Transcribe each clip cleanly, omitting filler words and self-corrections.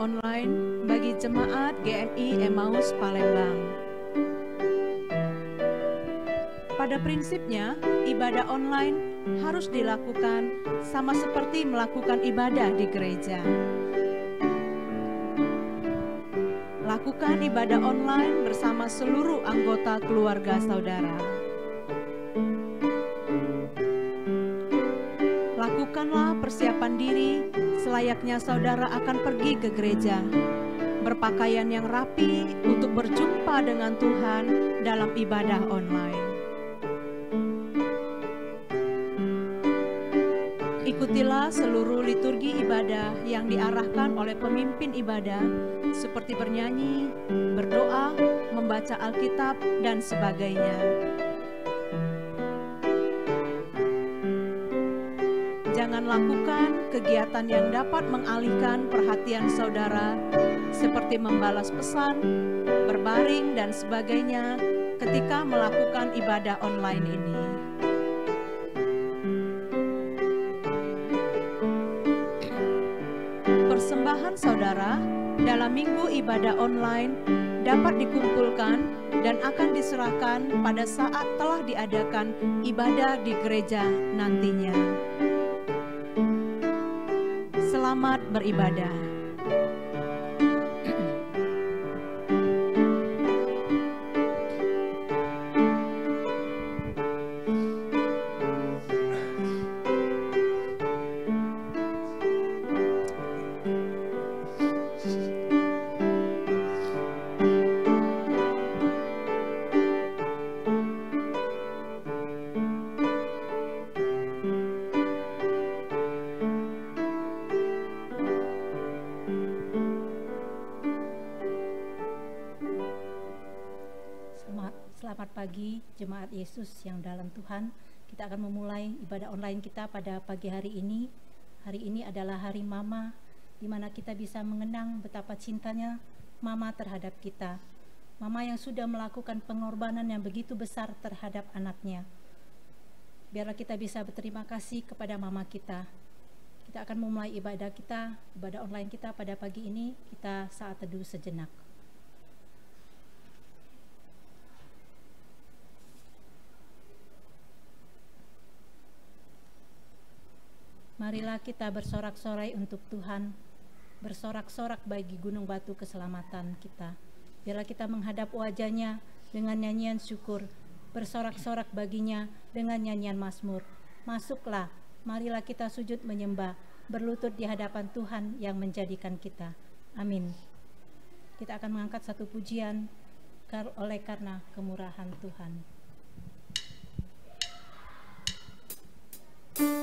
online bagi jemaat GMI Emmaus Palembang. Pada prinsipnya, ibadah online harus dilakukan sama seperti melakukan ibadah di gereja. Lakukan ibadah online bersama seluruh anggota keluarga saudara. Lakukanlah persiapan diri selayaknya saudara akan pergi ke gereja, berpakaian yang rapi untuk berjumpa dengan Tuhan dalam ibadah online. Ikutilah seluruh liturgi ibadah yang diarahkan oleh pemimpin ibadah, seperti bernyanyi, berdoa, membaca Alkitab, dan sebagainya. Jangan lakukan kegiatan yang dapat mengalihkan perhatian saudara, seperti membalas pesan, berbaring, dan sebagainya ketika melakukan ibadah online ini. Persembahan saudara dalam minggu ibadah online dapat dikumpulkan dan akan diserahkan pada saat telah diadakan ibadah di gereja nantinya. Selamat beribadah. Selamat pagi jemaat Yesus yang dalam Tuhan. Kita akan memulai ibadah online kita pada pagi hari ini. Hari ini adalah hari Mama, di mana kita bisa mengenang betapa cintanya Mama terhadap kita. Mama yang sudah melakukan pengorbanan yang begitu besar terhadap anaknya. Biarlah kita bisa berterima kasih kepada Mama kita. Kita akan memulai ibadah kita, ibadah online kita pada pagi ini. Kita saat teduh sejenak. Marilah kita bersorak-sorai untuk Tuhan, bersorak-sorak bagi gunung batu keselamatan kita. Biarlah kita menghadap wajah-Nya dengan nyanyian syukur, bersorak-sorak baginya dengan nyanyian mazmur. Masuklah, marilah kita sujud menyembah, berlutut di hadapan Tuhan yang menjadikan kita. Amin. Kita akan mengangkat satu pujian oleh karena kemurahan Tuhan. Oleh karena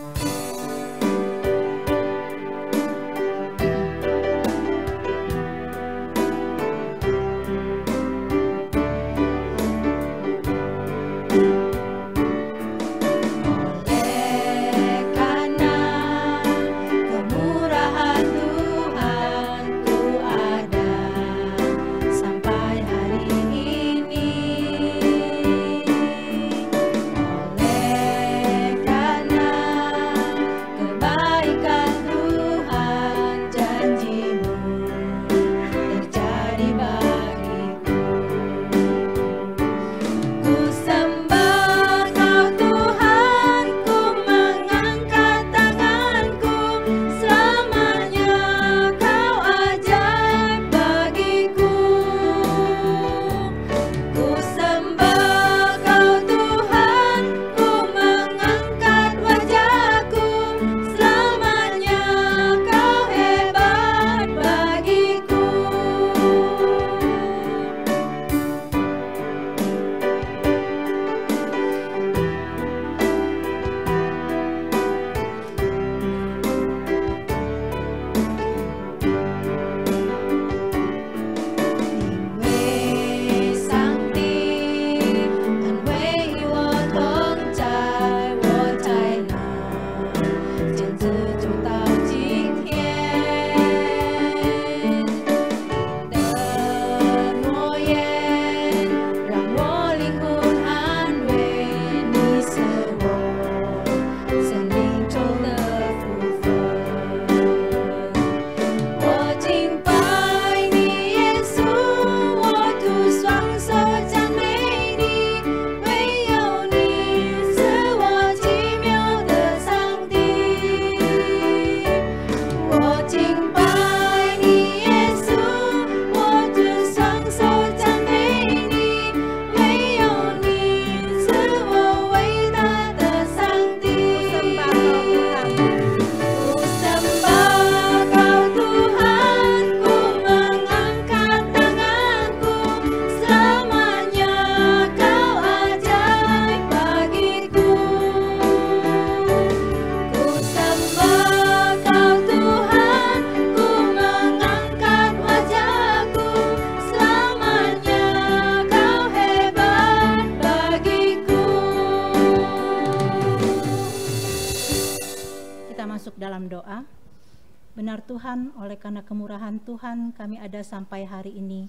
Benar Tuhan, oleh karena kemurahan Tuhan kami ada sampai hari ini.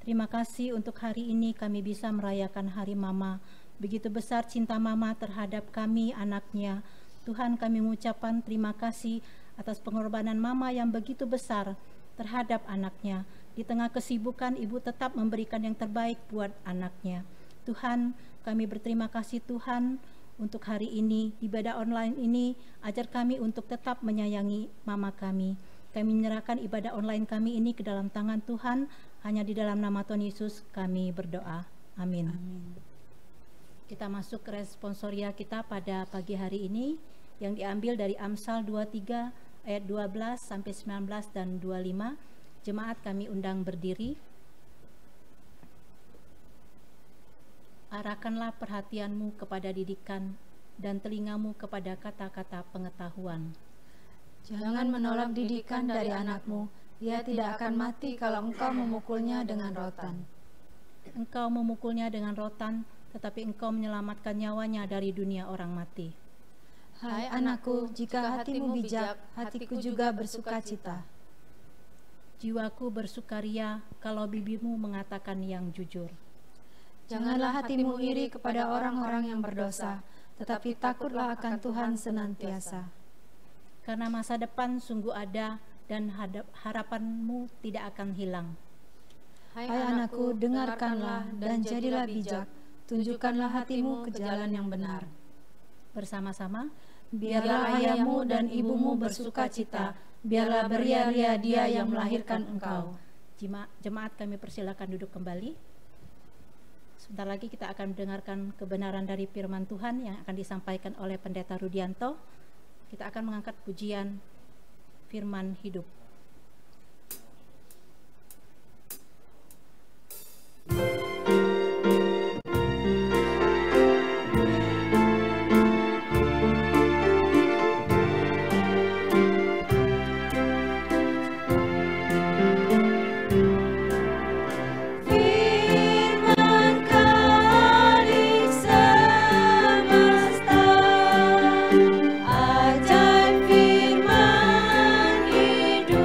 Terima kasih untuk hari ini kami bisa merayakan Hari Mama. Begitu besar cinta Mama terhadap kami, anaknya. Tuhan, kami mengucapkan terima kasih atas pengorbanan Mama yang begitu besar terhadap anaknya. Di tengah kesibukan, Ibu tetap memberikan yang terbaik buat anaknya. Tuhan, kami berterima kasih Tuhan untuk hari ini, ibadah online ini, ajar kami untuk tetap menyayangi Mama kami. Kami menyerahkan ibadah online kami ini ke dalam tangan Tuhan, hanya di dalam nama Tuhan Yesus kami berdoa. Amin. Amin. Kita masuk ke responsoria kita pada pagi hari ini, yang diambil dari Amsal 23 ayat 12 sampai 19 dan 25. Jemaat kami undang berdiri. Arahkanlah perhatianmu kepada didikan dan telingamu kepada kata-kata pengetahuan. Jangan menolak didikan dari anakmu. Dia tidak akan mati kalau engkau memukulnya dengan rotan. Engkau memukulnya dengan rotan, tetapi engkau menyelamatkan nyawanya dari dunia orang mati. Hai anakku, jika hatimu bijak, hatiku juga bersukacita. Jiwaku bersukaria kalau bibirmu mengatakan yang jujur. Janganlah hatimu iri kepada orang-orang yang berdosa, tetapi takutlah akan Tuhan senantiasa. Karena masa depan sungguh ada dan harapanmu tidak akan hilang. Hai anakku, dengarkanlah dan jadilah bijak. Tunjukkanlah hatimu ke jalan yang benar. Bersama-sama, biarlah ayahmu dan ibumu bersukacita, biarlah beria-ria dia yang melahirkan engkau. Jemaat kami persilakan duduk kembali. Sebentar lagi kita akan mendengarkan kebenaran dari firman Tuhan yang akan disampaikan oleh Pendeta Rudianto. Kita akan mengangkat pujian firman hidup. Ajaib firman hidup.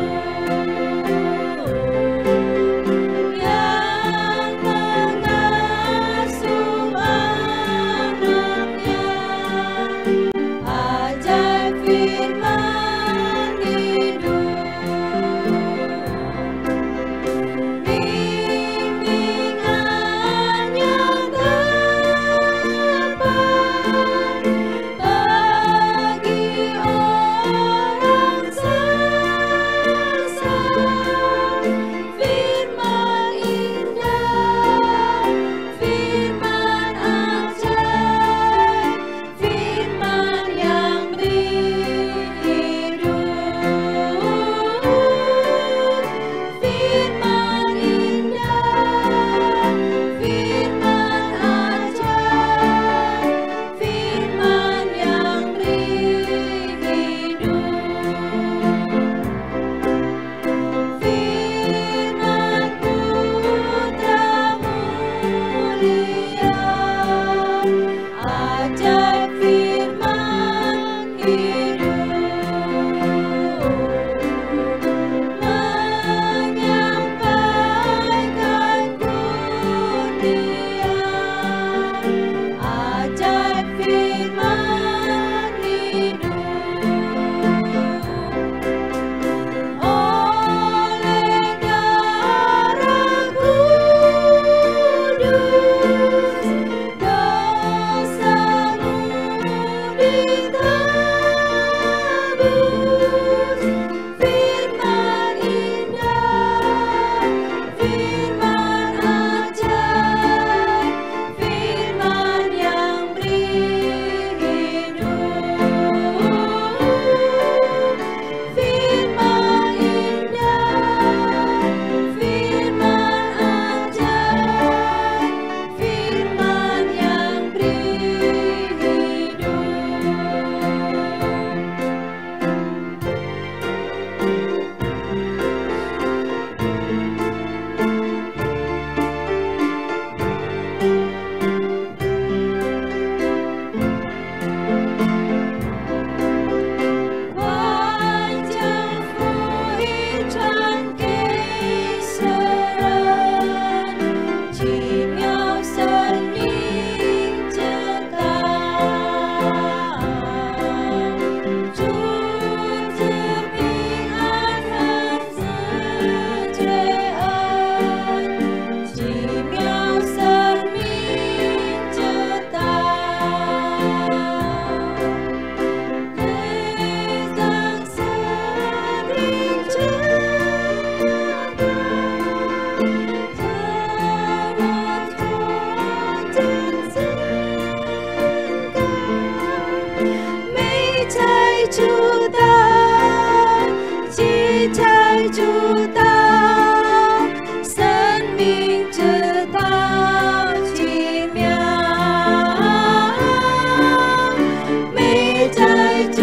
命直到奇妙，美在主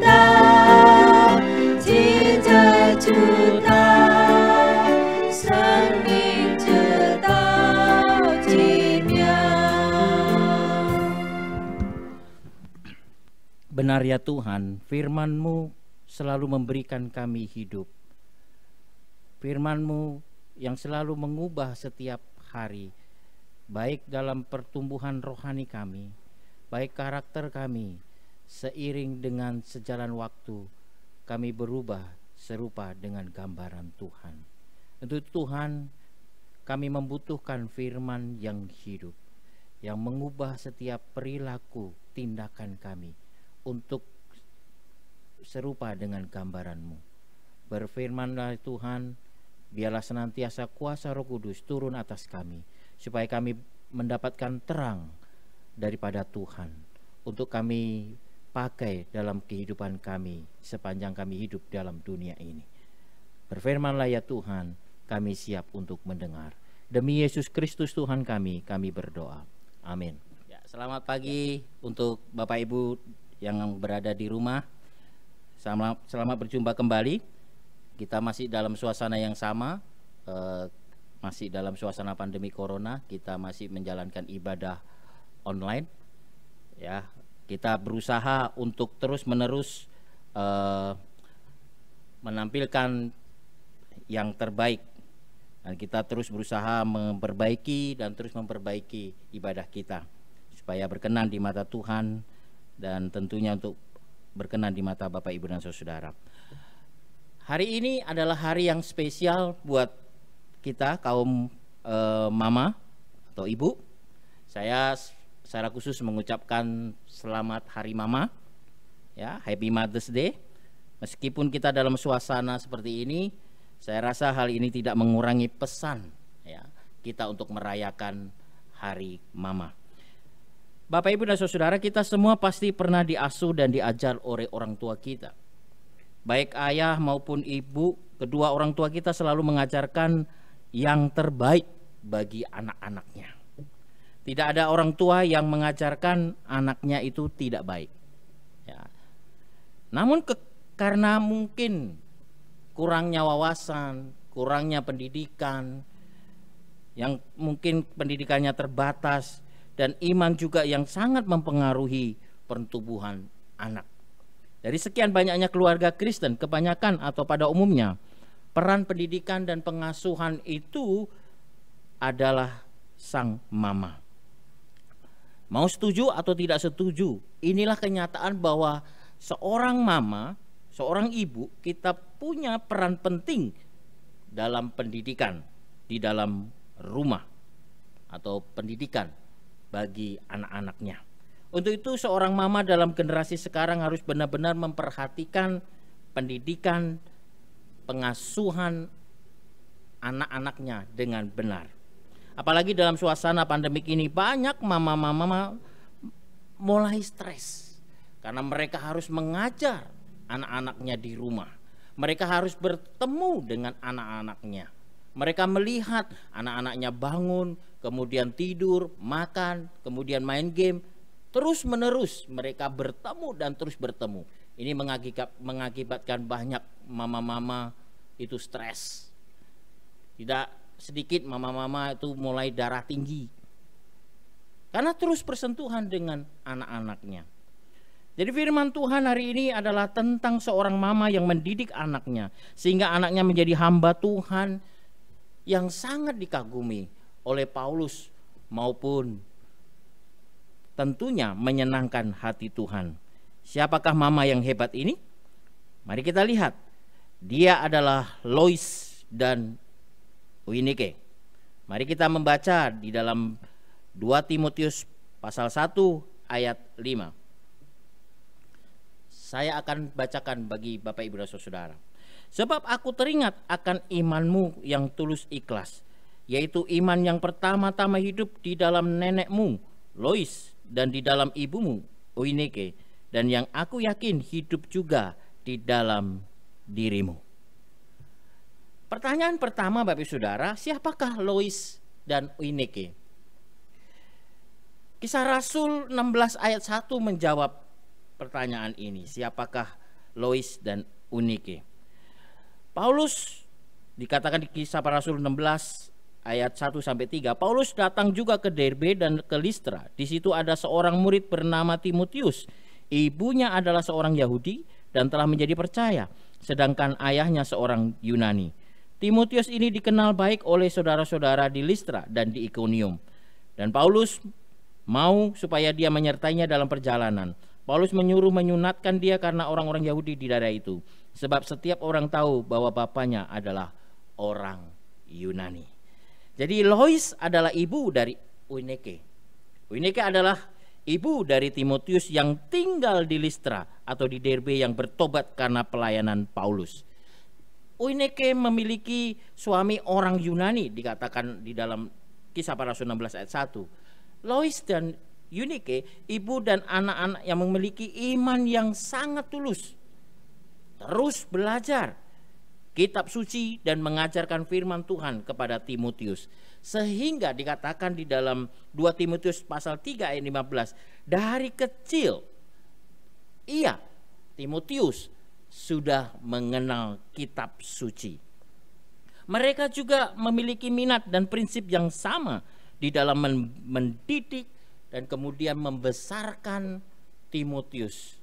道，奇在主道，生命直到奇妙。 Benar ya Tuhan, firman-Mu selalu memberikan kami hidup. Firman-Mu yang selalu mengubah setiap hari, baik dalam pertumbuhan rohani kami, baik karakter kami. Seiring dengan sejalan waktu, kami berubah serupa dengan gambaran Tuhan. Untuk Tuhan, kami membutuhkan firman yang hidup, yang mengubah setiap perilaku tindakan kami untuk serupa dengan gambaran-Mu. Berfirmanlah Tuhan, biarlah senantiasa kuasa Roh Kudus turun atas kami, supaya kami mendapatkan terang daripada Tuhan, untuk kami pakai dalam kehidupan kami sepanjang kami hidup dalam dunia ini. Berfirmanlah ya Tuhan, kami siap untuk mendengar. Demi Yesus Kristus Tuhan kami berdoa. Amin. Ya, selamat pagi untuk Bapak Ibu yang berada di rumah. Selamat berjumpa kembali. Kita masih dalam suasana yang sama, masih dalam suasana pandemi corona. Kita masih menjalankan ibadah online. Ya, kita berusaha untuk terus-menerus menampilkan yang terbaik, dan kita terus berusaha memperbaiki dan terus memperbaiki ibadah kita supaya berkenan di mata Tuhan, dan tentunya untuk berkenan di mata Bapak, Ibu, dan Saudara. Hari ini adalah hari yang spesial buat kita kaum mama atau ibu. Saya secara khusus mengucapkan selamat Hari Mama, ya, Happy Mother's Day. Meskipun kita dalam suasana seperti ini, saya rasa hal ini tidak mengurangi pesan, ya, kita untuk merayakan Hari Mama. Bapak, Ibu, dan Saudara, kita semua pasti pernah diasuh dan diajar oleh orang tua kita. Baik ayah maupun ibu, kedua orang tua kita selalu mengajarkan yang terbaik bagi anak-anaknya. Tidak ada orang tua yang mengajarkan anaknya itu tidak baik. Ya. Namun karena mungkin kurangnya wawasan, kurangnya pendidikan, yang mungkin pendidikannya terbatas, dan iman juga yang sangat mempengaruhi pertumbuhan anak. Dari sekian banyaknya keluarga Kristen, kebanyakan atau pada umumnya, peran pendidikan dan pengasuhan itu adalah sang mama. Mau setuju atau tidak setuju, inilah kenyataan bahwa seorang mama, seorang ibu, kita punya peran penting dalam pendidikan di dalam rumah atau pendidikan bagi anak-anaknya. Untuk itu seorang mama dalam generasi sekarang harus benar-benar memperhatikan pendidikan, pengasuhan anak-anaknya dengan benar. Apalagi dalam suasana pandemik ini, banyak mama-mama mulai stres karena mereka harus mengajar anak-anaknya di rumah. Mereka harus bertemu dengan anak-anaknya. Mereka melihat anak-anaknya bangun, kemudian tidur, makan, kemudian main game. Terus menerus mereka bertemu dan terus bertemu. Ini mengakibatkan banyak mama-mama itu stres. Tidak sedikit mama-mama itu mulai darah tinggi karena terus bersentuhan dengan anak-anaknya. Jadi firman Tuhan hari ini adalah tentang seorang mama yang mendidik anaknya sehingga anaknya menjadi hamba Tuhan yang sangat dikagumi oleh Paulus, maupun tentunya menyenangkan hati Tuhan. Siapakah mama yang hebat ini? Mari kita lihat. Dia adalah Lois dan Eunike. Mari kita membaca di dalam 2 Timotius pasal 1 ayat 5. Saya akan bacakan bagi Bapak, Ibu, dan Saudara. Sebab aku teringat akan imanmu yang tulus ikhlas, yaitu iman yang pertama-tama hidup di dalam nenekmu Lois dan di dalam ibumu Eunike, dan yang aku yakin hidup juga di dalam dirimu. Pertanyaan pertama Bapak Ibu Saudara, siapakah Lois dan Eunike? Kisah Rasul 16 ayat 1 menjawab pertanyaan ini. Siapakah Lois dan Eunike? Paulus dikatakan di Kisah Para Rasul 16 ayat 1-3, Paulus datang juga ke Derbe dan ke Listra. Di situ ada seorang murid bernama Timotius. Ibunya adalah seorang Yahudi dan telah menjadi percaya, sedangkan ayahnya seorang Yunani. Timotius ini dikenal baik oleh saudara-saudara di Listra dan di Ikonium. Dan Paulus mau supaya dia menyertainya dalam perjalanan. Paulus menyuruh menyunatkan dia karena orang-orang Yahudi di daerah itu. Sebab setiap orang tahu bahwa bapaknya adalah orang Yunani. Jadi Lois adalah ibu dari Eunike. Eunike adalah ibu dari Timotius yang tinggal di Listra atau di Derbe yang bertobat karena pelayanan Paulus. Eunike memiliki suami orang Yunani, dikatakan di dalam Kisah Para Rasul 16 ayat 1. Lois dan Eunike, ibu dan anak-anak yang memiliki iman yang sangat tulus, terus belajar kitab suci dan mengajarkan firman Tuhan kepada Timotius. Sehingga dikatakan di dalam 2 Timotius pasal 3 ayat 15, dari kecil Timotius sudah mengenal kitab suci. Mereka juga memiliki minat dan prinsip yang sama di dalam mendidik dan kemudian membesarkan Timotius.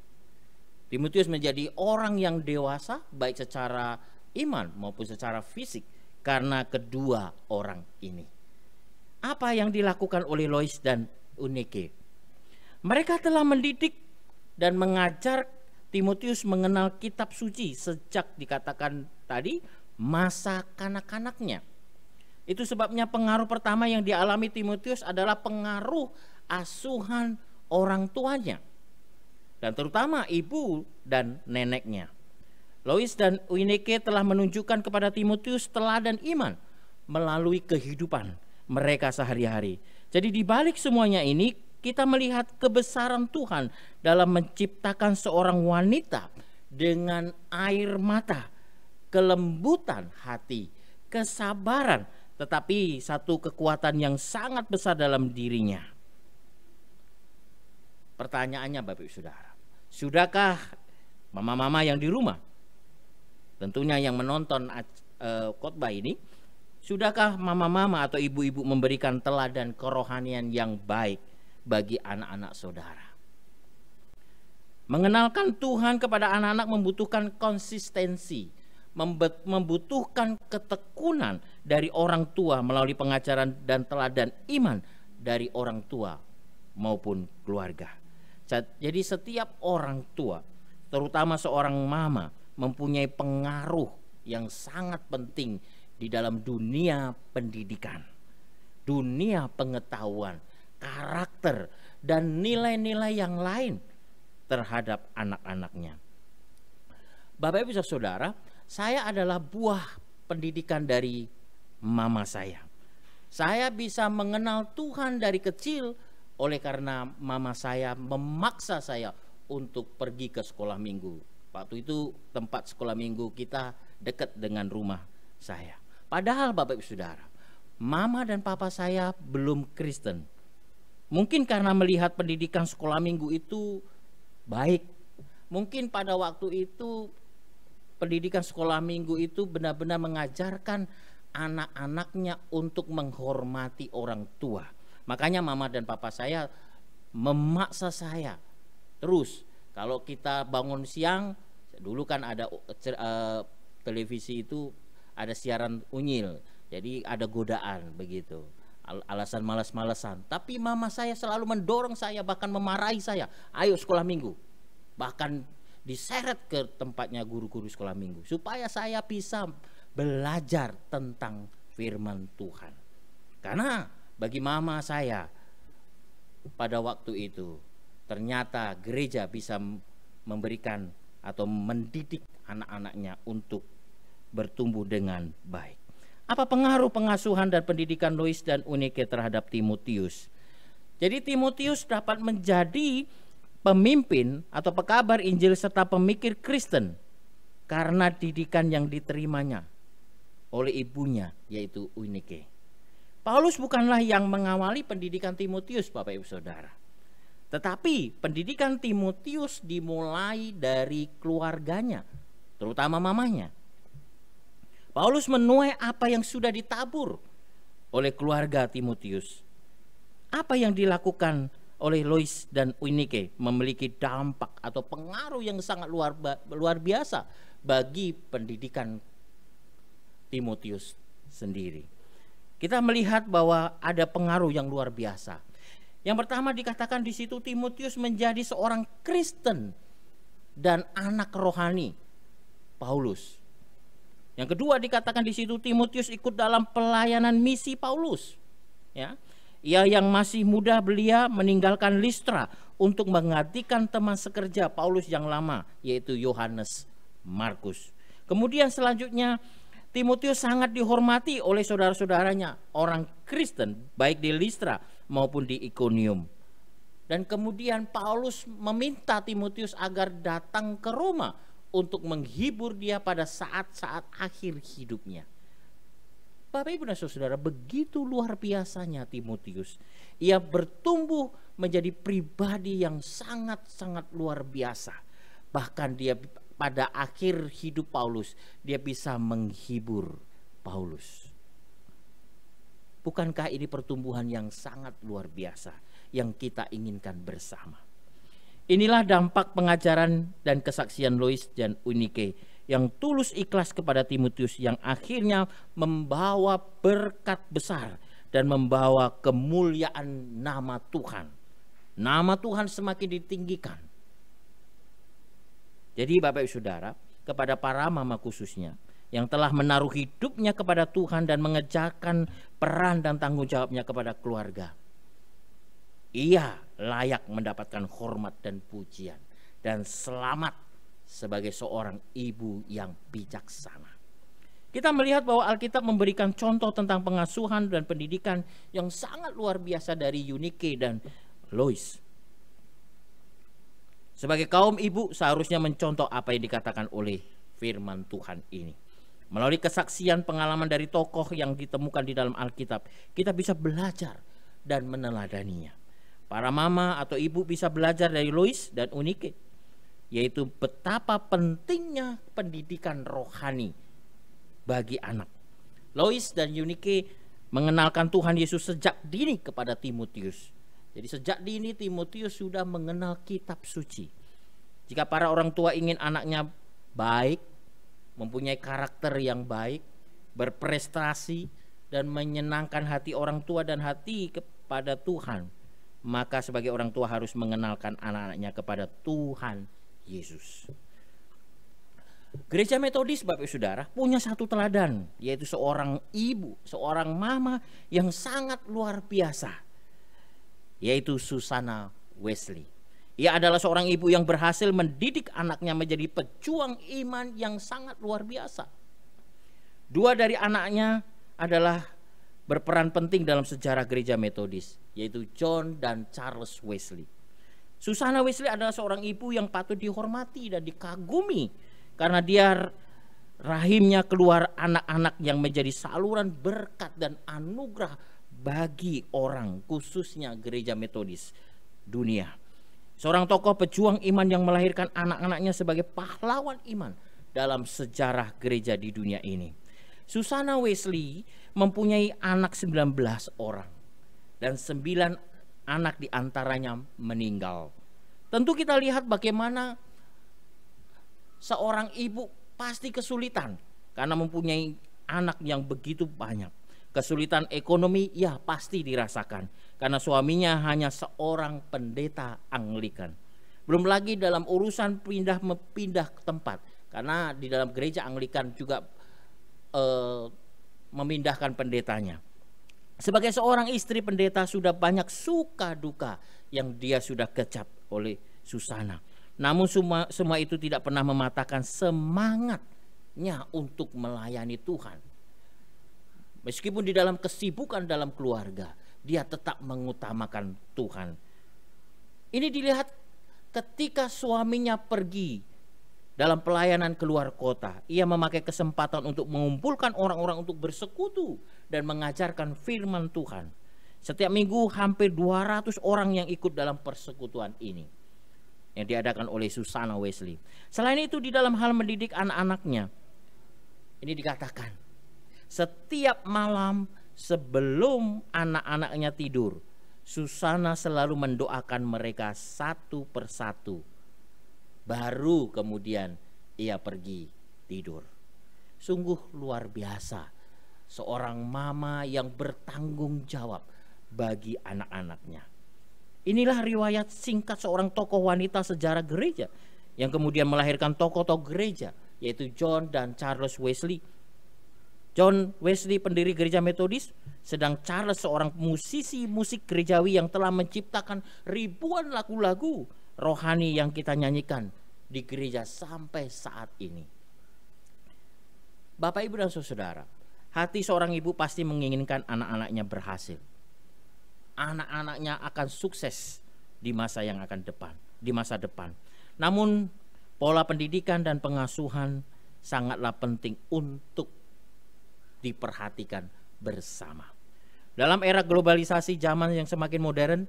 Timotius menjadi orang yang dewasa baik secara iman maupun secara fisik karena kedua orang ini. Apa yang dilakukan oleh Lois dan Eunike? Mereka telah mendidik dan mengajar Timotius mengenal kitab suci sejak dikatakan tadi masa kanak-kanaknya. Itu sebabnya pengaruh pertama yang dialami Timotius adalah pengaruh asuhan orang tuanya, dan terutama ibu dan neneknya. Lois dan Eunike telah menunjukkan kepada Timotius teladan iman melalui kehidupan mereka sehari-hari. Jadi di balik semuanya ini kita melihat kebesaran Tuhan dalam menciptakan seorang wanita dengan air mata, kelembutan hati, kesabaran, tetapi satu kekuatan yang sangat besar dalam dirinya. Pertanyaannya Bapak Ibu Saudara, sudahkah mama-mama yang di rumah, tentunya yang menonton khotbah ini, sudahkah mama-mama atau ibu-ibu memberikan teladan kerohanian yang baik bagi anak-anak saudara? Mengenalkan Tuhan kepada anak-anak membutuhkan konsistensi, membutuhkan ketekunan dari orang tua melalui pengajaran dan teladan iman dari orang tua maupun keluarga. Jadi setiap orang tua, terutama seorang mama, mempunyai pengaruh yang sangat penting di dalam dunia pendidikan, dunia pengetahuan, karakter, dan nilai-nilai yang lain terhadap anak-anaknya. Bapak Ibu Saudara, saya adalah buah pendidikan dari mama saya. Saya bisa mengenal Tuhan dari kecil oleh karena mama saya memaksa saya untuk pergi ke sekolah minggu. Waktu itu tempat sekolah minggu kita dekat dengan rumah saya. Padahal Bapak Ibu Saudara, mama dan papa saya belum Kristen. Mungkin karena melihat pendidikan sekolah minggu itu baik. Mungkin pada waktu itu pendidikan sekolah minggu itu benar-benar mengajarkan anak-anaknya untuk menghormati orang tua. Makanya mama dan papa saya memaksa saya terus. Kalau kita bangun siang, dulu kan ada televisi itu ada siaran unyil, jadi ada godaan begitu, alasan malas-malasan. Tapi mama saya selalu mendorong saya, bahkan memarahi saya, ayo sekolah minggu. Bahkan diseret ke tempatnya guru-guru sekolah minggu supaya saya bisa belajar tentang firman Tuhan. Karena bagi mama saya pada waktu itu ternyata gereja bisa memberikan atau mendidik anak-anaknya untuk bertumbuh dengan baik. Apa pengaruh pengasuhan dan pendidikan Lois dan Eunike terhadap Timotius? Jadi Timotius dapat menjadi pemimpin atau pekabar Injil serta pemikir Kristen karena didikan yang diterimanya oleh ibunya, yaitu Eunike. Paulus bukanlah yang mengawali pendidikan Timotius, Bapak Ibu Saudara. Tetapi pendidikan Timotius dimulai dari keluarganya, terutama mamanya. Paulus menuai apa yang sudah ditabur oleh keluarga Timotius. Apa yang dilakukan oleh Lois dan Eunike memiliki dampak atau pengaruh yang sangat luar biasa bagi pendidikan Timotius sendiri. Kita melihat bahwa ada pengaruh yang luar biasa. Yang pertama dikatakan di situ Timotius menjadi seorang Kristen dan anak rohani Paulus. Yang kedua dikatakan di situ Timotius ikut dalam pelayanan misi Paulus. Ya, ia yang masih muda belia meninggalkan Listra untuk menggantikan teman sekerja Paulus yang lama, yaitu Yohanes Markus. Kemudian selanjutnya Timotius sangat dihormati oleh saudara-saudaranya, orang Kristen baik di Listra maupun di Ikonium. Dan kemudian Paulus meminta Timotius agar datang ke Roma untuk menghibur dia pada saat-saat akhir hidupnya. Bapak Ibu dan Saudara, begitu luar biasanya Timotius. Ia bertumbuh menjadi pribadi yang sangat-sangat luar biasa. Bahkan dia pada akhir hidup Paulus, dia bisa menghibur Paulus. Bukankah ini pertumbuhan yang sangat luar biasa yang kita inginkan bersama? Inilah dampak pengajaran dan kesaksian Lois dan Eunike yang tulus ikhlas kepada Timotius, yang akhirnya membawa berkat besar dan membawa kemuliaan nama Tuhan. Nama Tuhan semakin ditinggikan. Jadi Bapak Ibu Saudara, kepada para mama khususnya yang telah menaruh hidupnya kepada Tuhan dan mengejarkan peran dan tanggung jawabnya kepada keluarga, ia layak mendapatkan hormat dan pujian dan selamat sebagai seorang ibu yang bijaksana. Kita melihat bahwa Alkitab memberikan contoh tentang pengasuhan dan pendidikan yang sangat luar biasa dari Eunike dan Lois. Sebagai kaum ibu seharusnya mencontoh apa yang dikatakan oleh firman Tuhan ini. Melalui kesaksian pengalaman dari tokoh yang ditemukan di dalam Alkitab, kita bisa belajar dan meneladaninya. Para mama atau ibu bisa belajar dari Lois dan Eunike, yaitu betapa pentingnya pendidikan rohani bagi anak. Lois dan Eunike mengenalkan Tuhan Yesus sejak dini kepada Timotius. Jadi sejak dini Timotius sudah mengenal kitab suci. Jika para orang tua ingin anaknya baik, mempunyai karakter yang baik, berprestasi, dan menyenangkan hati orang tua dan hati kepada Tuhan, maka sebagai orang tua harus mengenalkan anak-anaknya kepada Tuhan Yesus. Gereja Metodis, Bapak Ibu Saudara, punya satu teladan, yaitu seorang ibu, seorang mama yang sangat luar biasa, yaitu Susana Wesley. Ia adalah seorang ibu yang berhasil mendidik anaknya menjadi pejuang iman yang sangat luar biasa. Dua dari anaknya adalah berperan penting dalam sejarah gereja Metodis, yaitu John dan Charles Wesley. Susana Wesley adalah seorang ibu yang patut dihormati dan dikagumi karena dia rahimnya keluar anak-anak yang menjadi saluran berkat dan anugerah bagi orang, khususnya gereja Metodis dunia. Seorang tokoh pejuang iman yang melahirkan anak-anaknya sebagai pahlawan iman dalam sejarah gereja di dunia ini. Susana Wesley mempunyai anak 19 orang dan 9 anak diantaranya meninggal. Tentu kita lihat bagaimana seorang ibu pasti kesulitan karena mempunyai anak yang begitu banyak. Kesulitan ekonomi ya pasti dirasakan karena suaminya hanya seorang pendeta Anglikan. Belum lagi dalam urusan pindah tempat, karena di dalam gereja Anglikan juga memindahkan pendetanya. Sebagai seorang istri pendeta sudah banyak suka duka yang dia sudah kecap oleh Susana. Namun semua itu tidak pernah mematahkan semangatnya untuk melayani Tuhan. Meskipun di dalam kesibukan dalam keluarga, dia tetap mengutamakan Tuhan. Ini dilihat ketika suaminya pergi dalam pelayanan keluar kota. Ia memakai kesempatan untuk mengumpulkan orang-orang untuk bersekutu dan mengajarkan firman Tuhan. Setiap minggu hampir 200 orang yang ikut dalam persekutuan ini yang diadakan oleh Susana Wesley. Selain itu di dalam hal mendidik anak-anaknya, ini dikatakan setiap malam sebelum anak-anaknya tidur, Susana selalu mendoakan mereka satu persatu. Baru kemudian ia pergi tidur. Sungguh luar biasa seorang mama yang bertanggung jawab bagi anak-anaknya. Inilah riwayat singkat seorang tokoh wanita sejarah gereja yang kemudian melahirkan tokoh-tokoh gereja, yaitu John dan Charles Wesley. John Wesley pendiri gereja Metodis, sedang Charles seorang musisi musik gerejawi yang telah menciptakan ribuan lagu-lagu rohani yang kita nyanyikan di gereja sampai saat ini. Bapak, Ibu, dan Saudara, hati seorang ibu pasti menginginkan anak-anaknya berhasil. Anak-anaknya akan sukses di masa yang akan depan, di masa depan. Namun pola pendidikan dan pengasuhan sangatlah penting untuk diperhatikan bersama. Dalam era globalisasi, zaman yang semakin modern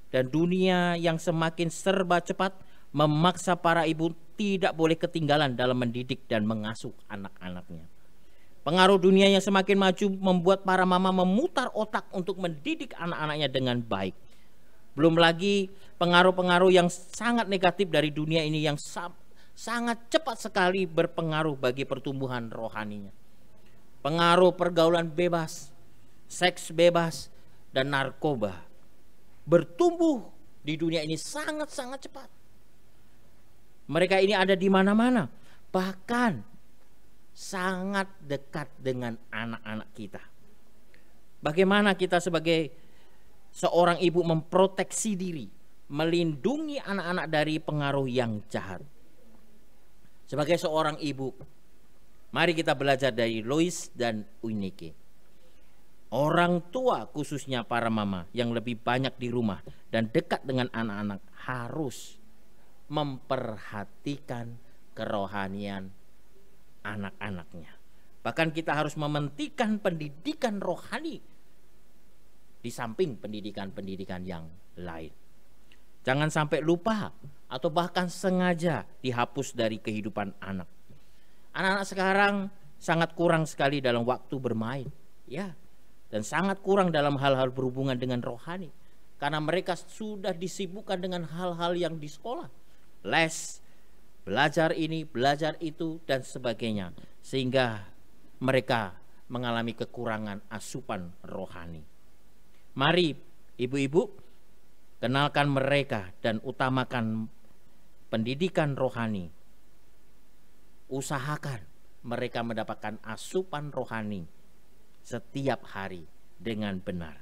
dan dunia yang semakin serba cepat, memaksa para ibu tidak boleh ketinggalan dalam mendidik dan mengasuh anak-anaknya. Pengaruh dunia yang semakin maju membuat para mama memutar otak untuk mendidik anak-anaknya dengan baik. Belum lagi pengaruh-pengaruh yang sangat negatif dari dunia ini yang sangat cepat sekali berpengaruh bagi pertumbuhan rohaninya. Pengaruh pergaulan bebas, seks bebas, dan narkoba bertumbuh di dunia ini sangat-sangat cepat. Mereka ini ada di mana-mana, bahkan sangat dekat dengan anak-anak kita. Bagaimana kita sebagai seorang ibu memproteksi diri, melindungi anak-anak dari pengaruh yang jahat. Sebagai seorang ibu, mari kita belajar dari Lois dan Eunice. Orang tua, khususnya para mama yang lebih banyak di rumah dan dekat dengan anak-anak, harus memperhatikan kerohanian anak-anaknya. Bahkan kita harus mementingkan pendidikan rohani di samping pendidikan-pendidikan yang lain. Jangan sampai lupa atau bahkan sengaja dihapus dari kehidupan anak. Anak-anak sekarang sangat kurang sekali dalam waktu bermain, ya, dan sangat kurang dalam hal-hal berhubungan dengan rohani, karena mereka sudah disibukkan dengan hal-hal yang di sekolah, les, belajar ini, belajar itu, dan sebagainya, sehingga mereka mengalami kekurangan asupan rohani. Mari ibu-ibu kenalkan mereka dan utamakan pendidikan rohani. Usahakan mereka mendapatkan asupan rohani setiap hari dengan benar.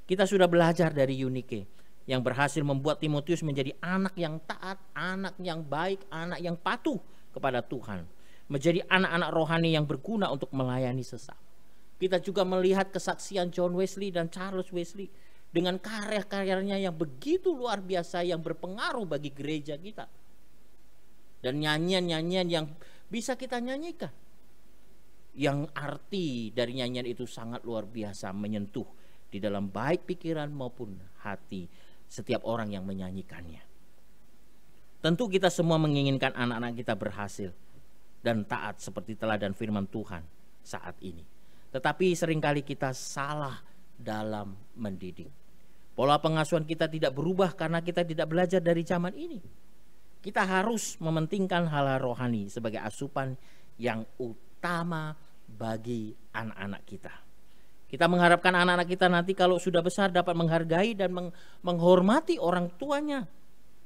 Kita sudah belajar dari Eunice yang berhasil membuat Timotius menjadi anak yang taat, anak yang baik, anak yang patuh kepada Tuhan, menjadi anak-anak rohani yang berguna untuk melayani sesama. Kita juga melihat kesaksian John Wesley dan Charles Wesley dengan karya-karyanya yang begitu luar biasa, yang berpengaruh bagi gereja kita, dan nyanyian-nyanyian yang bisa kita nyanyikan, yang arti dari nyanyian itu sangat luar biasa, menyentuh di dalam baik pikiran maupun hati setiap orang yang menyanyikannya. Tentu kita semua menginginkan anak-anak kita berhasil dan taat seperti teladan firman Tuhan saat ini. Tetapi seringkali kita salah dalam mendidik. Pola pengasuhan kita tidak berubah karena kita tidak belajar dari zaman ini. Kita harus mementingkan hal-hal rohani sebagai asupan yang utama bagi anak-anak kita. Kita mengharapkan anak-anak kita nanti kalau sudah besar dapat menghargai dan menghormati orang tuanya.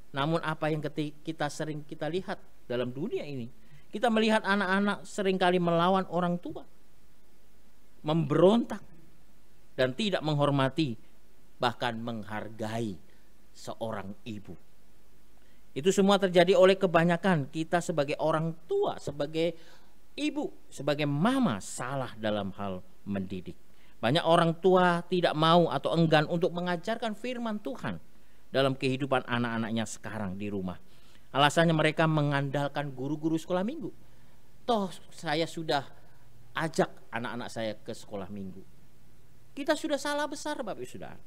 Namun apa yang kita sering kita lihat dalam dunia ini, kita melihat anak-anak seringkali melawan orang tua, memberontak, dan tidak menghormati bahkan menghargai seorang ibu. Itu semua terjadi oleh kebanyakan kita sebagai orang tua, sebagai ibu, sebagai mama salah dalam hal mendidik. Banyak orang tua tidak mau atau enggan untuk mengajarkan firman Tuhan dalam kehidupan anak-anaknya sekarang di rumah. Alasannya mereka mengandalkan guru-guru sekolah minggu. Toh saya sudah ajak anak-anak saya ke sekolah minggu. Kita sudah salah besar Bapak Ibu Saudara.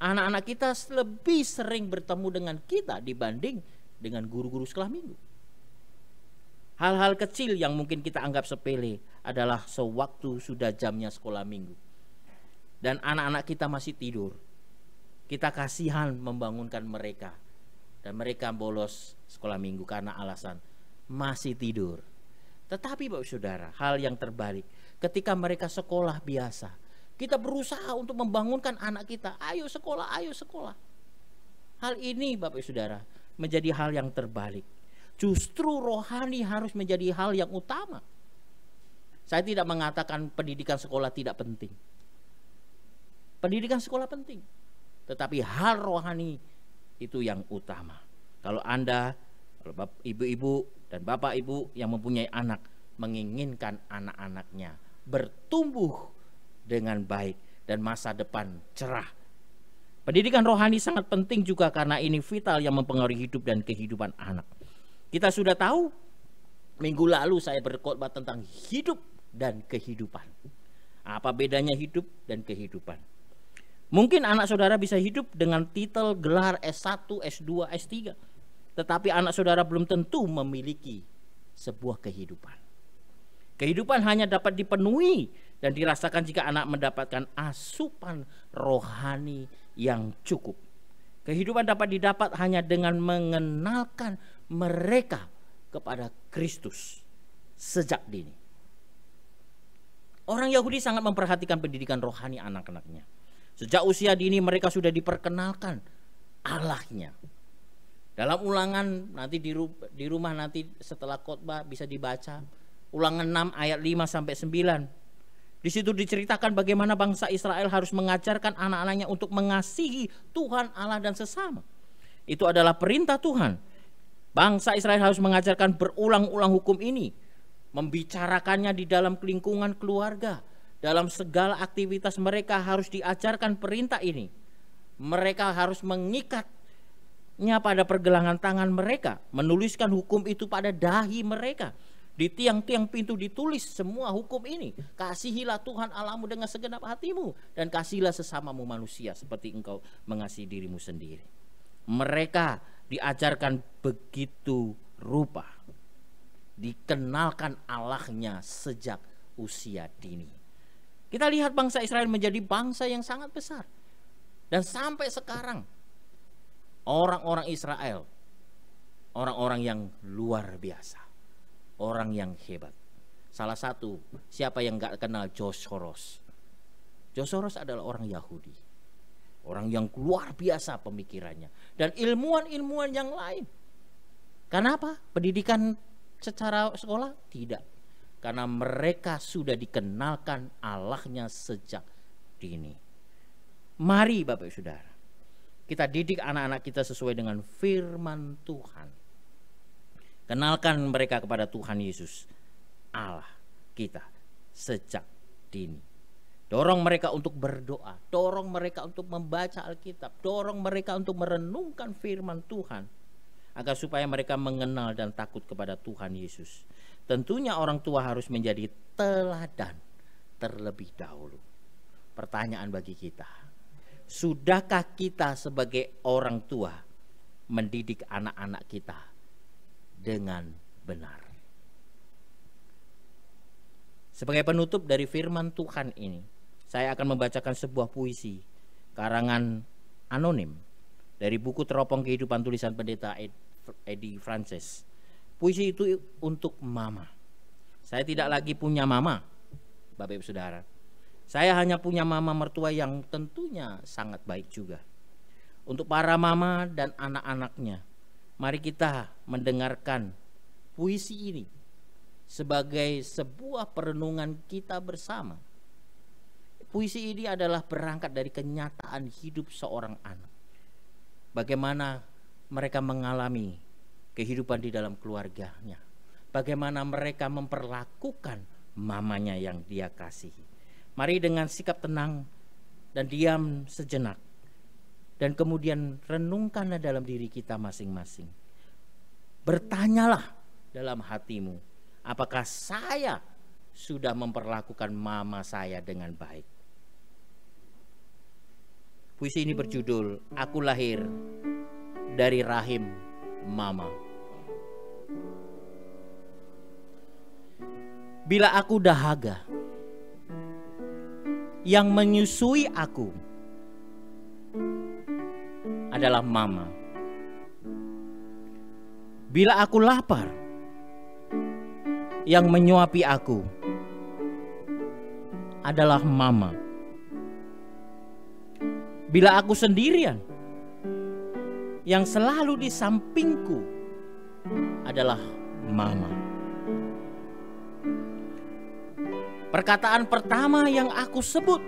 Anak-anak kita lebih sering bertemu dengan kita dibanding dengan guru-guru sekolah minggu. Hal-hal kecil yang mungkin kita anggap sepele adalah sewaktu sudah jamnya sekolah minggu dan anak-anak kita masih tidur, kita kasihan membangunkan mereka, dan mereka bolos sekolah minggu karena alasan masih tidur. Tetapi Bapak Saudara, hal yang terbalik, ketika mereka sekolah biasa, kita berusaha untuk membangunkan anak kita, ayo sekolah, ayo sekolah. Hal ini Bapak Saudara menjadi hal yang terbalik. Justru rohani harus menjadi hal yang utama. Saya tidak mengatakan pendidikan sekolah tidak penting. Pendidikan sekolah penting, tetapi hal rohani itu yang utama. Kalau Anda, ibu-ibu dan bapak ibu yang mempunyai anak, menginginkan anak-anaknya bertumbuh dengan baik dan masa depan cerah, pendidikan rohani sangat penting juga karena ini vital yang mempengaruhi hidup dan kehidupan anak. Kita sudah tahu, minggu lalu saya berkhotbah tentang hidup dan kehidupan. Apa bedanya hidup dan kehidupan? Mungkin anak saudara bisa hidup dengan titel gelar S1, S2, S3, tetapi anak saudara belum tentu memiliki sebuah kehidupan. Kehidupan hanya dapat dipenuhi dan dirasakan jika anak mendapatkan asupan rohani yang cukup. Kehidupan dapat didapat hanya dengan mengenalkan mereka kepada Kristus sejak dini. Orang Yahudi sangat memperhatikan pendidikan rohani anak-anaknya. Sejak usia dini mereka sudah diperkenalkan Allahnya. Dalam Ulangan nanti di rumah nanti setelah khotbah bisa dibaca Ulangan 6 ayat 5 sampai 9. Di situ diceritakan bagaimana bangsa Israel harus mengajarkan anak-anaknya untuk mengasihi Tuhan Allah dan sesama. Itu adalah perintah Tuhan. Bangsa Israel harus mengajarkan berulang-ulang hukum ini, membicarakannya di dalam lingkungan keluarga. Dalam segala aktivitas mereka harus diajarkan perintah ini. Mereka harus mengikatnya pada pergelangan tangan mereka, menuliskan hukum itu pada dahi mereka. Di tiang-tiang pintu ditulis semua hukum ini. Kasihilah Tuhan Allahmu dengan segenap hatimu dan kasihilah sesamamu manusia seperti engkau mengasihi dirimu sendiri. Mereka diajarkan begitu rupa, dikenalkan Allahnya sejak usia dini. Kita lihat bangsa Israel menjadi bangsa yang sangat besar. Dan sampai sekarang orang-orang Israel, orang-orang yang luar biasa, orang yang hebat. Salah satu, siapa yang gak kenal George Soros? George Soros adalah orang Yahudi, orang yang luar biasa pemikirannya, dan ilmuwan-ilmuwan yang lain. Kenapa? Pendidikan secara sekolah? Tidak. Karena mereka sudah dikenalkan Allahnya sejak dini. Mari Bapak Saudara, kita didik anak-anak kita sesuai dengan firman Tuhan. Kenalkan mereka kepada Tuhan Yesus, Allah kita sejak dini. Dorong mereka untuk berdoa, dorong mereka untuk membaca Alkitab, dorong mereka untuk merenungkan firman Tuhan, agar supaya mereka mengenal dan takut kepada Tuhan Yesus. Tentunya orang tua harus menjadi teladan terlebih dahulu. Pertanyaan bagi kita, sudahkah kita sebagai orang tua mendidik anak-anak kita dengan benar? Sebagai penutup dari firman Tuhan ini, saya akan membacakan sebuah puisi karangan anonim dari buku Teropong Kehidupan tulisan Pendeta Eddie Francis. Puisi itu untuk mama. Saya tidak lagi punya mama, Bapak Ibu Saudara. Saya hanya punya mama mertua yang tentunya sangat baik juga. Untuk para mama dan anak-anaknya, mari kita mendengarkan puisi ini sebagai sebuah perenungan kita bersama. Puisi ini adalah berangkat dari kenyataan hidup seorang anak. Bagaimana mereka mengalami kehidupan di dalam keluarganya. Bagaimana mereka memperlakukan mamanya yang dia kasihi. Mari dengan sikap tenang dan diam sejenak, dan kemudian renungkanlah dalam diri kita masing-masing. bertanyalah dalam hatimu, apakah saya sudah memperlakukan mama saya dengan baik? Puisi ini berjudul Aku Lahir dari Rahim Mama. Bila aku dahaga, yang menyusui aku adalah mama. Bila aku lapar, yang menyuapi aku adalah mama. Bila aku sendirian, yang selalu di sampingku adalah mama. Perkataan pertama yang aku sebut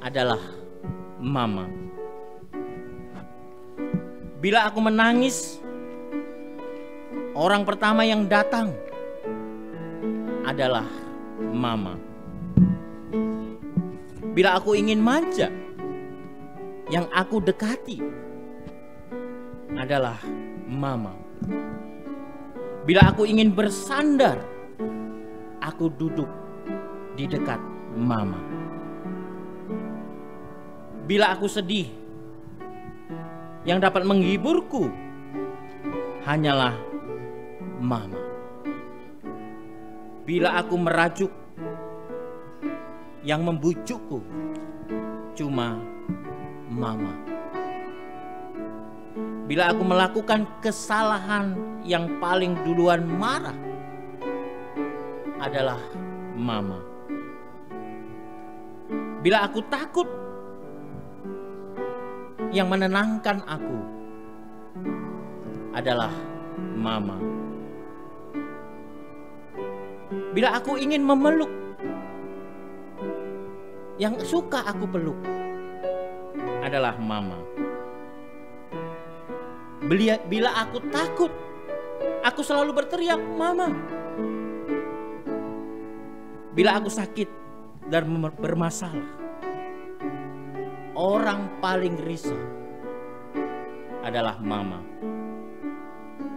adalah mama. Bila aku menangis, orang pertama yang datang adalah mama. Bila aku ingin manja, yang aku dekati adalah mama. Bila aku ingin bersandar, aku duduk di dekat mama. Bila aku sedih, yang dapat menghiburku hanyalah mama. Bila aku merajuk, yang membujukku cuma mama. Bila aku melakukan kesalahan, yang paling duluan marah adalah mama. Bila aku takut, yang menenangkan aku adalah mama. Bila aku ingin memeluk, yang suka aku peluk adalah mama. Bila aku takut, aku selalu berteriak mama. Bila aku sakit dan bermasalah, orang paling risau adalah mama.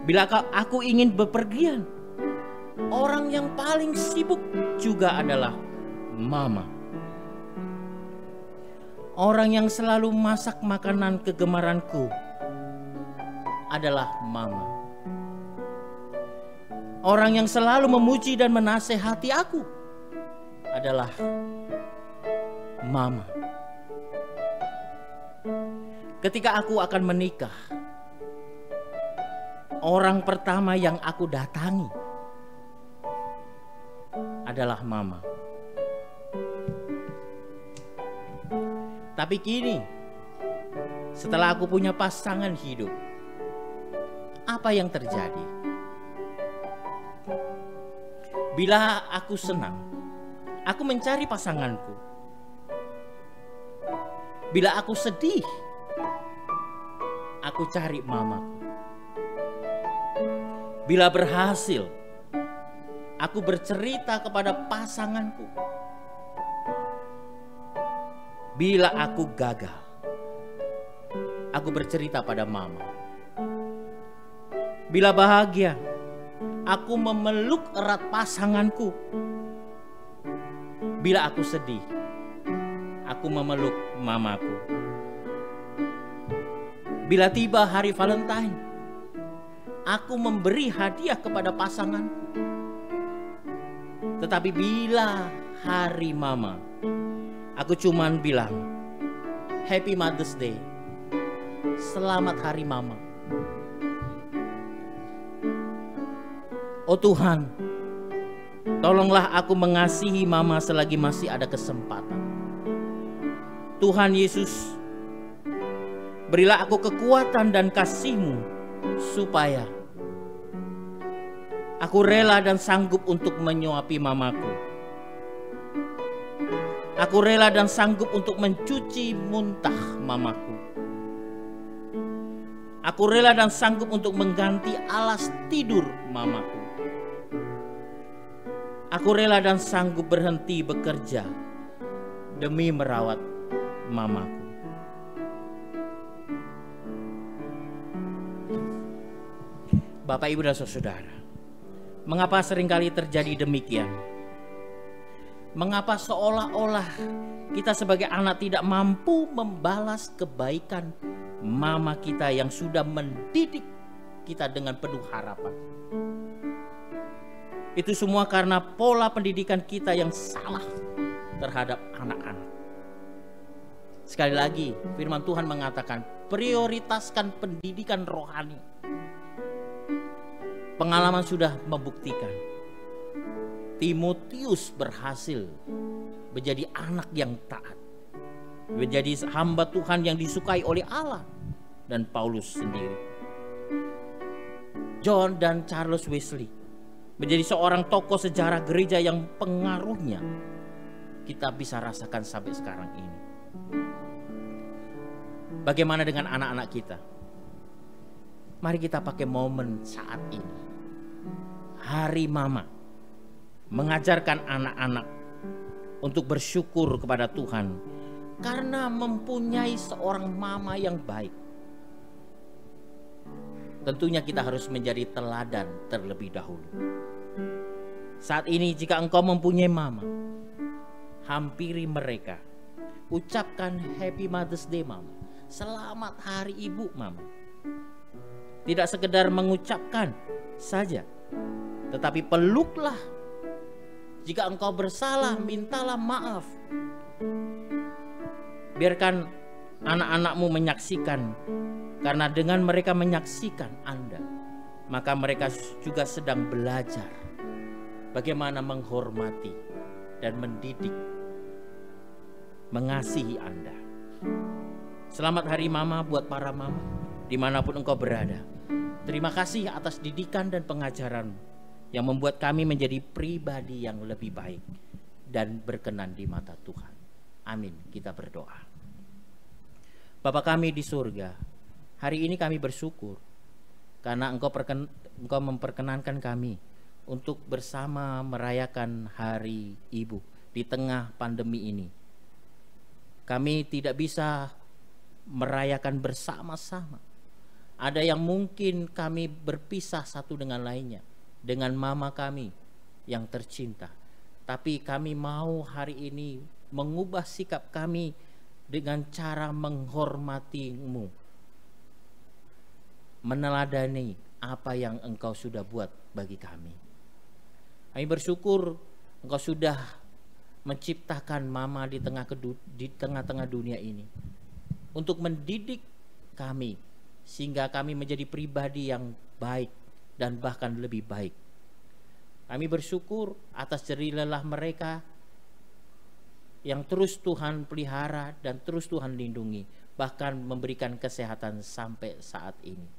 Bila aku ingin bepergian, orang yang paling sibuk juga adalah mama. Orang yang selalu masak makanan kegemaranku adalah mama. Orang yang selalu memuji dan menasehati aku adalah mama. Ketika aku akan menikah, orang pertama yang aku datangi adalah mama. Tapi kini, setelah aku punya pasangan hidup, apa yang terjadi? Bila aku senang, aku mencari pasanganku. Bila aku sedih, aku cari mamaku. Bila berhasil, aku bercerita kepada pasanganku. Bila aku gagal, aku bercerita pada mama. Bila bahagia, aku memeluk erat pasanganku. Bila aku sedih, aku memeluk mamaku. Bila tiba hari Valentine, aku memberi hadiah kepada pasanganku. Tetapi bila hari mama, aku cuman bilang, Happy Mother's Day, selamat hari mama. Oh Tuhan, tolonglah aku mengasihi mama selagi masih ada kesempatan. Tuhan Yesus, berilah aku kekuatan dan kasih-Mu supaya aku rela dan sanggup untuk menyuapi mamaku. Aku rela dan sanggup untuk mencuci muntah mamaku. Aku rela dan sanggup untuk mengganti alas tidur mamaku. Aku rela dan sanggup berhenti bekerja demi merawat mamaku. Bapak, Ibu, dan saudara, mengapa seringkali terjadi demikian? Mengapa seolah-olah kita sebagai anak tidak mampu membalas kebaikan mama kita yang sudah mendidik kita dengan penuh harapan? Itu semua karena pola pendidikan kita yang salah terhadap anak-anak. Sekali lagi, firman Tuhan mengatakan, prioritaskan pendidikan rohani. Pengalaman sudah membuktikan Timotius berhasil menjadi anak yang taat, menjadi hamba Tuhan yang disukai oleh Allah dan Paulus sendiri. John dan Charles Wesley menjadi seorang tokoh sejarah gereja yang pengaruhnya kita bisa rasakan sampai sekarang ini. Bagaimana dengan anak-anak kita? Mari kita pakai momen saat ini, Hari Mama, mengajarkan anak-anak untuk bersyukur kepada Tuhan karena mempunyai seorang mama yang baik. Tentunya kita harus menjadi teladan terlebih dahulu. Saat ini jika engkau mempunyai mama, hampiri mereka. Ucapkan Happy Mother's Day Mama. Selamat Hari Ibu Mama. Tidak sekedar mengucapkan saja, tetapi peluklah. Jika engkau bersalah, mintalah maaf. Biarkan anak-anakmu menyaksikan, karena dengan mereka menyaksikan Anda, maka mereka juga sedang belajar bagaimana menghormati dan mendidik, mengasihi Anda. Selamat Hari Mama buat para mama, dimanapun engkau berada. Terima kasih atas didikan dan pengajaran yang membuat kami menjadi pribadi yang lebih baik dan berkenan di mata Tuhan. Amin. Kita berdoa. Bapa kami di surga, hari ini kami bersyukur karena Engkau memperkenankan kami untuk bersama merayakan Hari Ibu di tengah pandemi ini. Kami tidak bisa merayakan bersama-sama. Ada yang mungkin kami berpisah satu dengan lainnya, dengan mama kami yang tercinta. Tapi kami mau hari ini mengubah sikap kami dengan cara menghormati-Mu, meneladani apa yang Engkau sudah buat bagi kami. Kami bersyukur Engkau sudah menciptakan mama di tengah-tengah dunia ini untuk mendidik kami sehingga kami menjadi pribadi yang baik dan bahkan lebih baik. Kami bersyukur atas jerih lelah mereka yang terus Tuhan pelihara dan terus Tuhan lindungi, bahkan memberikan kesehatan sampai saat ini.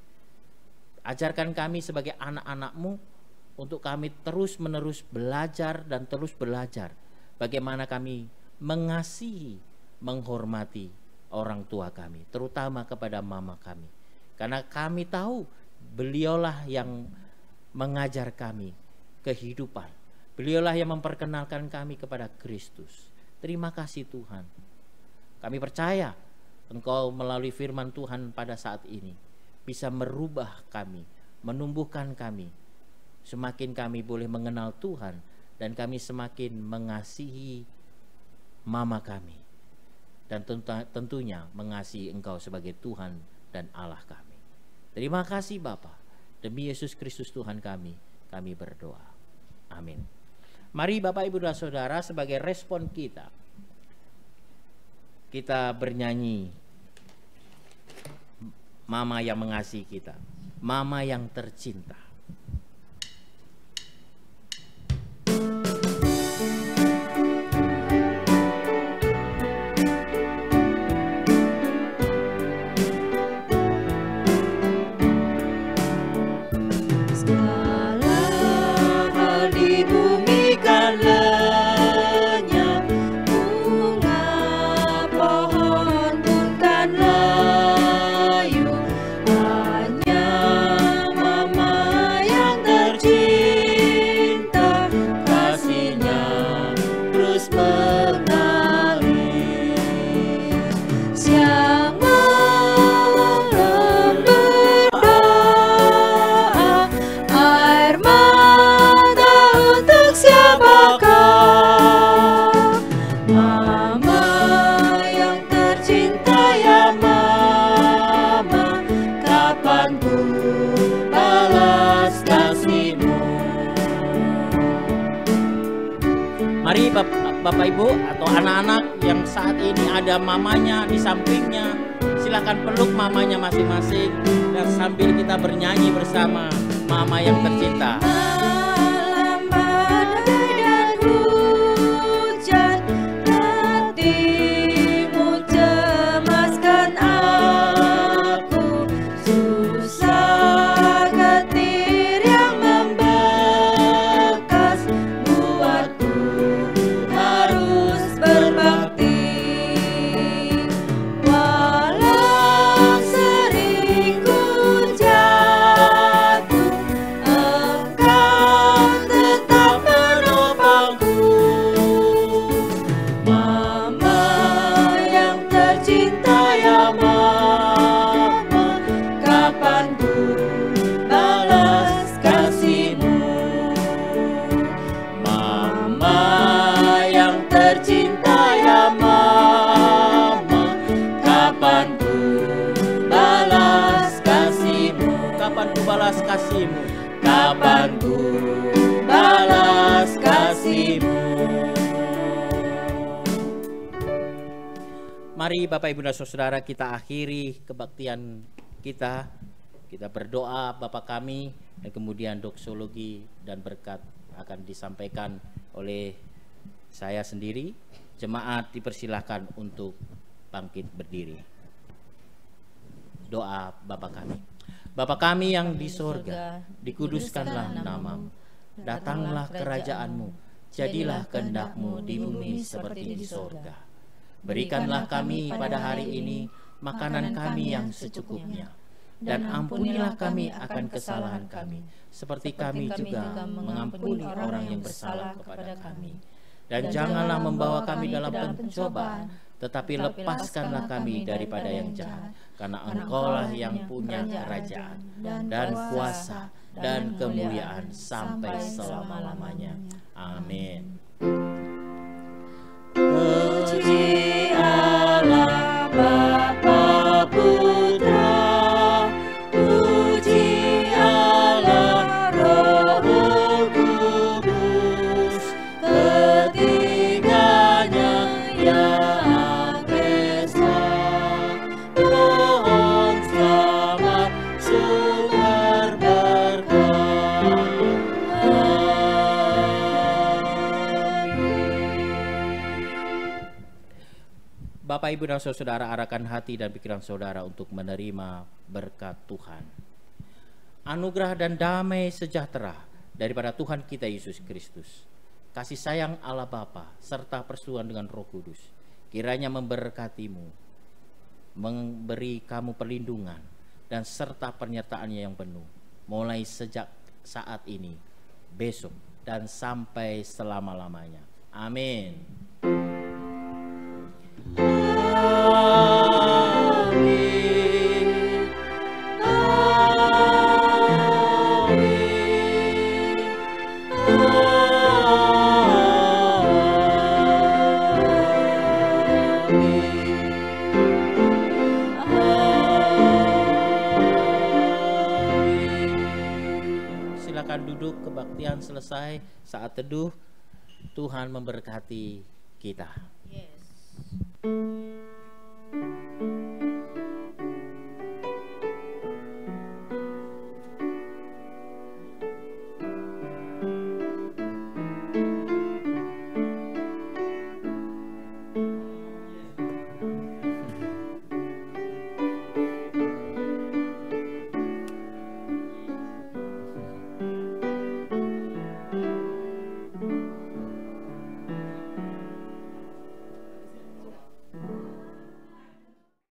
Ajarkan kami sebagai anak-anak-Mu untuk kami terus-menerus belajar dan terus belajar bagaimana kami mengasihi, menghormati orang tua kami, terutama kepada mama kami. Karena kami tahu beliaulah yang mengajar kami kehidupan. Beliaulah yang memperkenalkan kami kepada Kristus. Terima kasih Tuhan. Kami percaya Engkau melalui firman Tuhan pada saat ini bisa merubah kami, menumbuhkan kami. Semakin kami boleh mengenal Tuhan dan kami semakin mengasihi mama kami. Dan tentunya mengasihi Engkau sebagai Tuhan dan Allah kami. Terima kasih Bapa. Demi Yesus Kristus Tuhan kami berdoa. Amin. Mari Bapak Ibu dan Saudara, sebagai respon kita bernyanyi Mama yang mengasihi kita, Mama yang tercinta. Mari Bapak Ibu atau anak-anak yang saat ini ada mamanya di sampingnya, silakan peluk mamanya masing-masing dan sambil kita bernyanyi bersama Mama yang tercinta. Malam badai dan hujan, hatimu cemaskan aku. Susah getir yang membekas buatku harus berbakti. Walau sering ku jatuh, Engkau tetap menopangku. Mama yang tercinta ya Mama, kapan ku balas kasihmu? Mama yang tercinta ya Mama, kapan ku balas kasihmu? Kapan ku balas kasihmu? Kapan ku balas kasihmu? Mari Bapak Ibu dan Saudara kita akhiri kebaktian kita. Kita berdoa Bapa kami dan kemudian doksologi dan berkat akan disampaikan oleh saya sendiri. Jemaat dipersilahkan untuk bangkit berdiri. Doa Bapa kami. Bapa kami yang di sorga, dikuduskanlah namamu. Datanglah kerajaanmu, jadilah kehendak-Mu di bumi seperti di sorga. Berikanlah kami pada hari ini makanan kami yang secukupnya. Dan ampunilah kami akan kesalahan kami, seperti kami juga mengampuni orang yang bersalah kepada kami. Dan janganlah membawa kami dalam pencobaan, tetapi lepaskanlah kami daripada yang jahat. Karena Engkaulah yang punya kerajaan, dan kuasa, dan kemuliaan sampai selama-lamanya. Amin. Puji Allah Bapa Putra, puji Allah Roh Kudus, ketiganya yang esa. Pohon selamat sumber berkah. Bapak, Ibu, dan Saudara, arahkan hati dan pikiran saudara untuk menerima berkat Tuhan. Anugerah dan damai sejahtera daripada Tuhan kita Yesus Kristus, kasih sayang Allah Bapa, serta persekutuan dengan Roh Kudus, kiranya memberkatimu, memberi kamu perlindungan, dan serta penyertaannya yang penuh, mulai sejak saat ini, besok, dan sampai selama-lamanya. Amin. Amin. Silakan duduk, kebaktian selesai. Saat teduh, Tuhan memberkati kita. Yes.